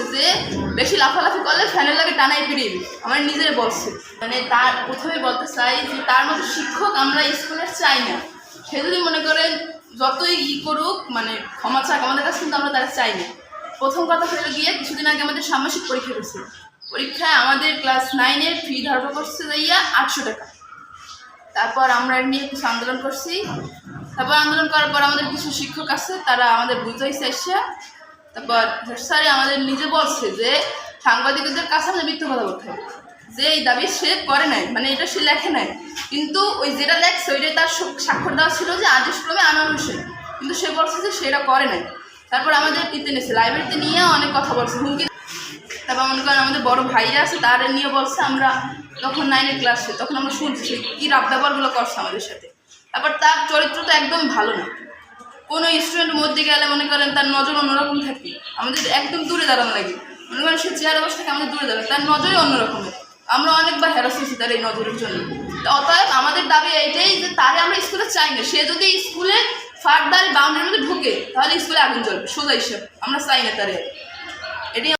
বলছে যে বেশি লাফালাফি করলে ফ্যানের লাগে টানাই পিড়িয়ে দিই, আমার নিজের বলছে। মানে তার প্রথমে বলতে চাই যে তার মতো শিক্ষক আমরা স্কুলের চাই না। সে যদি মনে করেন যতই করুক, মানে ক্ষমা চাক আমাদের কাছে, কিন্তু আমরা তারা চাই না। প্রথম কথা হলো গিয়ে কিছুদিন আগে আমাদের ষান্মাসিক পরীক্ষা করছে। পরীক্ষায় আমাদের ক্লাস 9-এর ফি ধারণা করছে যাইয়া 800 টাকা। তারপর আমরা নিয়ে কিছু আন্দোলন করছি। তারপর আন্দোলন করার পর আমাদের কিছু শিক্ষক আছে, তারা আমাদের বুঝাইছে এসে। তারপর স্যার আমাদের নিজে বলছে যে সাংবাদিকদের কাছে আমাদের মিথ্যা কথা বলতে হবে, যে এই দাবি সে করে নাই, মানে এটা সে লেখে নাই, কিন্তু ওই যেটা লেখছে ওইটাই তার স্বাক্ষর দেওয়া ছিল যে আদেশ ক্রমে আনোয়ার হোসেন, কিন্তু সে বলছে যে সেটা করে নাই। তারপর আমাদের টিতে নিয়েছে, লাইব্রেরিতে নিয়ে অনেক কথা বলছে, হুমকি। তারপর মনে করেন আমাদের বড় ভাইরা আছে, তারা নিয়ে বলছে, আমরা তখন 9-এর ক্লাসে, তখন আমরা শুনছি কী রাব ব্যবহারগুলো করছে আমাদের সাথে। তারপর তার চরিত্র তো একদম ভালো না। কোনো স্টুডেন্টের মধ্যে গেলে মনে করেন তার নজর অন্যরকম থাকে, আমাদের একদম দূরে দাঁড়ানো লাগে। মনে করেন সে চেয়ারে বসে থাকে, আমাদের দূরে দাঁড়ানো, তার নজরই অন্যরকমের। আমরা অনেকবার হ্যারাস হয়েছি তার এই নজরের জন্য। অতএব আমাদের দাবি এইটাই যে তারে আমরা স্কুলে চাই না। সে যদি স্কুলে ফার্দার বাউন্ডারির মধ্যে ঢুকে তাহলে স্কুলে আগুন জ্বলবে, সোজা হিসাব। আমরা চাই না তারে।